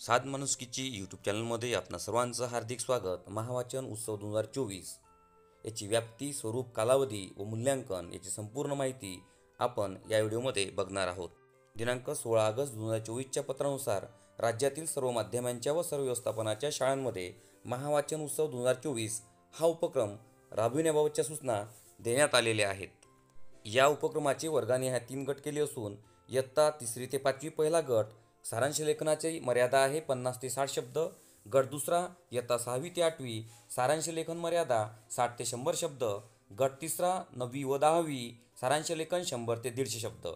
साध माणुसकीची यूट्यूब चॅनलमध्ये आपणा सर्वांचं हार्दिक स्वागत। महावाचन उत्सव 2024 याची व्याप्ती, स्वरूप, कालावधी व मूल्यांकन याची संपूर्ण माहिती आपण या व्हिडिओमध्ये बघणार आहोत। दिनांक 16 ऑगस्ट 2024च्या पत्रानुसार राज्यातील सर्व माध्यमांच्या व सर्व व्यवस्थापनाच्या शाळांमध्ये महावाचन उत्सव 2024 हा उपक्रम राबविण्याबाबतच्या सूचना देण्यात आलेल्या आहेत। या उपक्रमाचे वर्गाने 3 गट केले असून इयत्ता 3री ते 5वी पहिला गट सारांश लेखनाची मर्यादा आहे 50 ते 60 शब्द। गट दुसरा इयत्ता 6वी ते 8वी सारांश लेखन मर्यादा 60 ते 100 शब्द। गट तिसरा 9वी व 10वी सारांश लेखन 100 ते 150 शब्द।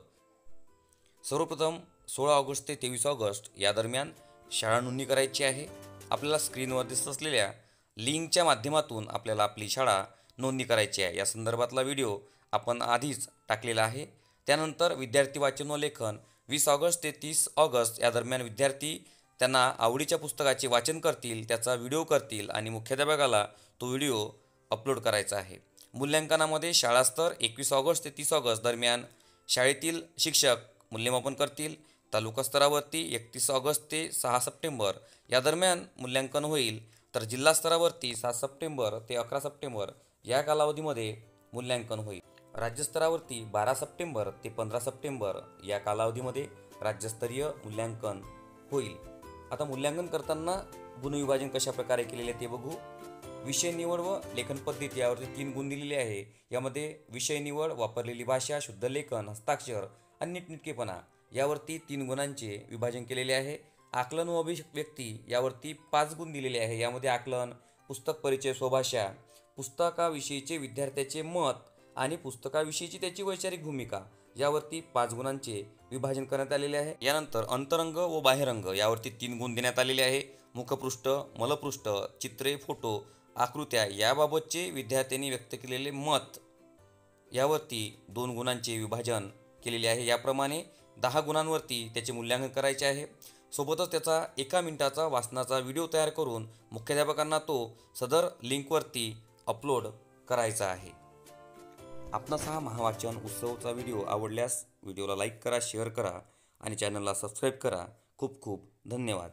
सर्वप्रथम 16 ऑगस्ट ते 23 ऑगस्ट या दरम्यान शाळा नोंदणी करायची आहे। आपल्याला स्क्रीनवर दिसत असलेल्या लिंकच्या माध्यमातून आपल्याला आपली शाळा नोंदणी करायची आहे। या संदर्भातला व्हिडिओ आपण आधीच टाकलेला आहे। त्यानंतर विद्यार्थी वाचन व लेखन 20 ऑगस्ट ते 30 ऑगस्ट या दरम्यान विद्यार्थी त्यांना आवडीच्या पुस्तकाचे वाचन करतील, त्याचा व्हिडिओ करतील आणि मुख्याध्यापकाला तो व्हिडिओ अपलोड करायचा आहे। मूल्यांकनामध्ये शाळा स्तर 21 ऑगस्ट ते 30 ऑगस्ट दरम्यान शाळेतील शिक्षक मूल्यमापन करतील। तालुका स्तरावरती 31 ऑगस्ट ते 6 सप्टेंबर या दरम्यान मूल्यांकन होईल, तर जिल्हा स्तरावरती 7 सप्टेंबर ते 11 सप्टेंबर या कालावधीमध्ये मूल्यांकन होईल। राज्यस्तरावरती 12 सप्टेंबर ते 15 सप्टेंबर या कालावधीमध्ये राज्यस्तरीय मूल्यांकन होईल। आता मूल्यांकन करताना गुणविभाजन कशा प्रकारे केलेले ते बघू। विषय निवड व लेखन पद्धती यावरती 3 गुण दिलेले आहे। यामध्ये विषय निवड, वापरलेली भाषा, शुद्ध लेखन, हस्ताक्षर आणि नीटनेटकेपणा यावरती 3 गुणांचे विभाजन केलेले आहे। आकलन व अभिव्यक्ती यावरती 5 गुण दिलेले आहे। यामध्ये आकलन, पुस्तक परिचय, स्वभाषा, पुस्तकाविषयीचे विद्यार्थ्याचे मत आणि पुस्तकाविषयीची त्याची वैचारिक भूमिका यावरती 5 गुणांचे विभाजन करण्यात आलेले आहे। यानंतर अंतरंग व बाह्यरंग यावरती 3 गुण देण्यात आलेले आहे। मुखपृष्ठ, मलपृष्ठ, चित्रे, फोटो, आकृत्या याबाबतचे विद्यार्थ्यांनी व्यक्त केलेले मत यावरती 2 गुणांचे विभाजन केलेले आहे। याप्रमाणे 10 गुणांवरती त्याचे मूल्यांकन करायचे आहे। सोबतच त्याचा 1 मिनिटाचा वाचनाचा व्हिडिओ तयार करून मुख्याध्यापकांना तो सदर लिंकवरती अपलोड करायचा आहे। आपणास हा महावाचन उत्सवचा व्हिडिओ आवडल्यास व्हिडिओला लाईक करा, शेअर करा आणि चॅनलला सबस्क्राईब करा। खूप खूप धन्यवाद।